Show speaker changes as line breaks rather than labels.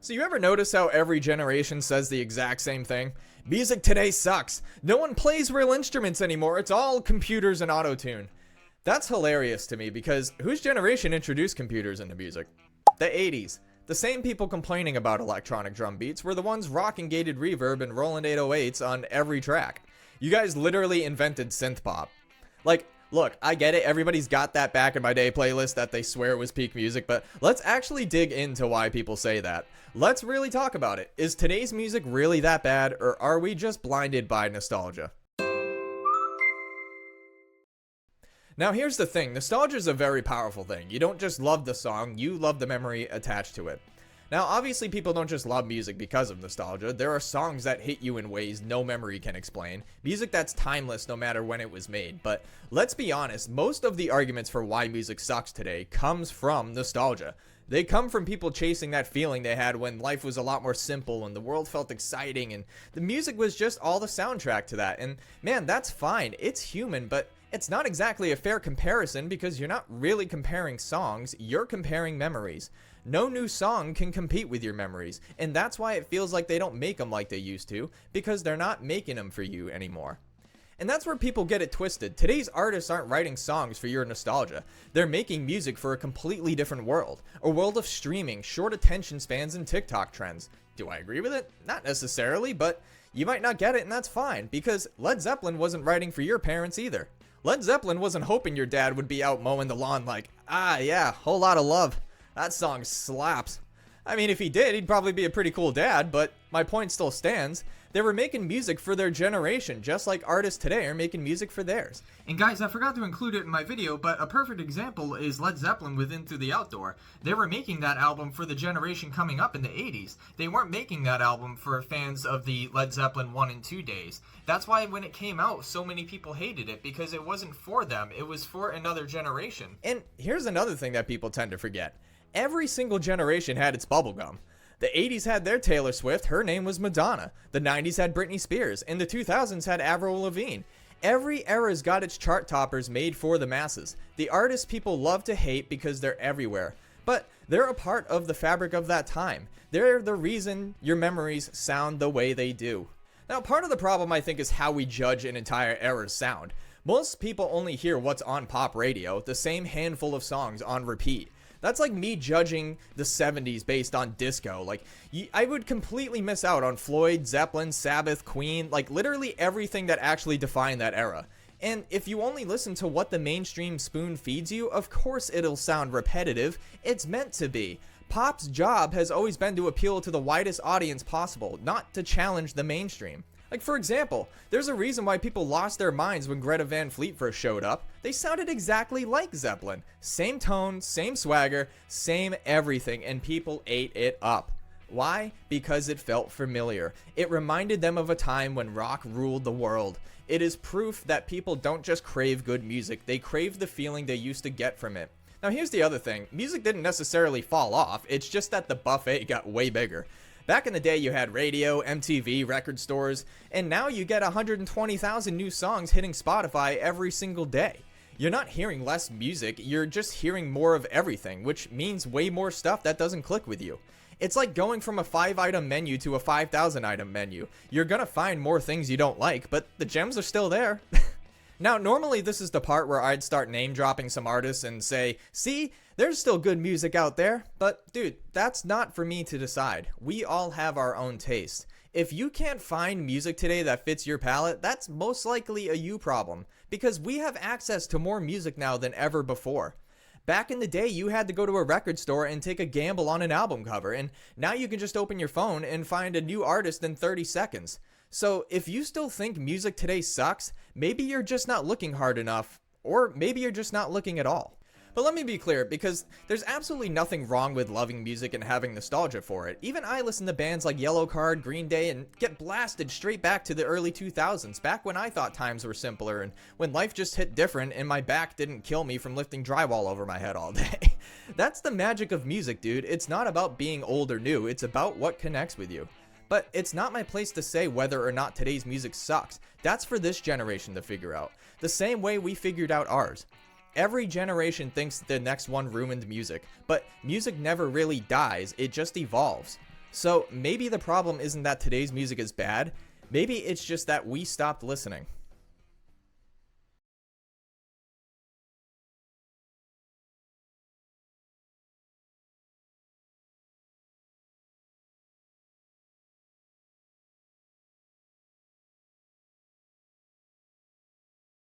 So you ever notice how every generation says the exact same thing? Music today sucks. No one plays real instruments anymore. It's all computers and auto-tune. That's hilarious to me because whose generation introduced computers into music? The 80s. The same people complaining about electronic drum beats were the ones rocking gated reverb and Roland 808s on every track. You guys literally invented synth pop. Like, look, I get it, everybody's got that back in my day playlist that they swear was peak music, but let's actually dig into why people say that. Let's really talk about it. Is today's music really that bad, or are we just blinded by nostalgia? Now here's the thing, nostalgia is a very powerful thing. You don't just love the song, you love the memory attached to it. Now obviously people don't just love music because of nostalgia. There are songs that hit you in ways no memory can explain. Music that's timeless no matter when it was made. But let's be honest, most of the arguments for why music sucks today comes from nostalgia. They come from people chasing that feeling they had when life was a lot more simple and the world felt exciting and the music was just all the soundtrack to that. And man, that's fine. It's human, but it's not exactly a fair comparison because you're not really comparing songs, you're comparing memories. No new song can compete with your memories, and that's why it feels like they don't make them like they used to, because they're not making them for you anymore. And that's where people get it twisted. Today's artists aren't writing songs for your nostalgia. They're making music for a completely different world. A world of streaming, short attention spans, and TikTok trends. Do I agree with it? Not necessarily, but you might not get it, and that's fine, because Led Zeppelin wasn't writing for your parents either. Led Zeppelin wasn't hoping your dad would be out mowing the lawn like, ah yeah, whole lot of love. That song slaps. I mean, if he did, he'd probably be a pretty cool dad, but my point still stands. They were making music for their generation, just like artists today are making music for theirs.
And guys, I forgot to include it in my video, but a perfect example is Led Zeppelin with Into the Outdoor. They were making that album for the generation coming up in the 80s. They weren't making that album for fans of the Led Zeppelin 1 and 2 days. That's why when it came out, so many people hated it, because it wasn't for them. It was for another generation.
And here's another thing that people tend to forget. Every single generation had its bubblegum. The 80s had their Taylor Swift, her name was Madonna. The 90s had Britney Spears, and the 2000s had Avril Lavigne. Every era's got its chart toppers made for the masses. The artists people love to hate because they're everywhere. But they're a part of the fabric of that time. They're the reason your memories sound the way they do. Now, part of the problem, I think, is how we judge an entire era's sound. Most people only hear what's on pop radio, the same handful of songs on repeat. That's like me judging the 70s based on disco. Like, I would completely miss out on Floyd, Zeppelin, Sabbath, Queen, like literally everything that actually defined that era. And if you only listen to what the mainstream spoon feeds you, of course it'll sound repetitive. It's meant to be. Pop's job has always been to appeal to the widest audience possible, not to challenge the mainstream. Like, for example, there's a reason why people lost their minds when Greta Van Fleet first showed up. They sounded exactly like Zeppelin. Same tone, same swagger, same everything, and people ate it up. Why? Because it felt familiar. It reminded them of a time when rock ruled the world. It is proof that people don't just crave good music, they crave the feeling they used to get from it. Now here's the other thing, music didn't necessarily fall off, it's just that the buffet got way bigger. Back in the day, you had radio, MTV, record stores, and now you get 120,000 new songs hitting Spotify every single day. You're not hearing less music, you're just hearing more of everything, which means way more stuff that doesn't click with you. It's like going from a 5-item menu to a 5,000-item menu. You're gonna find more things you don't like, but the gems are still there. Now, normally this is the part where I'd start name-dropping some artists and say, see, there's still good music out there, but dude, that's not for me to decide. We all have our own taste. If you can't find music today that fits your palette, that's most likely a you problem, because we have access to more music now than ever before. Back in the day, you had to go to a record store and take a gamble on an album cover, and now you can just open your phone and find a new artist in 30 seconds. So if you still think music today sucks, maybe you're just not looking hard enough, or maybe you're just not looking at all. But let me be clear, because there's absolutely nothing wrong with loving music and having nostalgia for it. Even I listen to bands like Yellowcard, Green Day, and get blasted straight back to the early 2000s, back when I thought times were simpler and when life just hit different and my back didn't kill me from lifting drywall over my head all day. That's the magic of music, dude. It's not about being old or new, it's about what connects with you. But it's not my place to say whether or not today's music sucks. That's for this generation to figure out. The same way we figured out ours. Every generation thinks the next one ruined music, but music never really dies, it just evolves. So maybe the problem isn't that today's music is bad, maybe it's just that we stopped listening.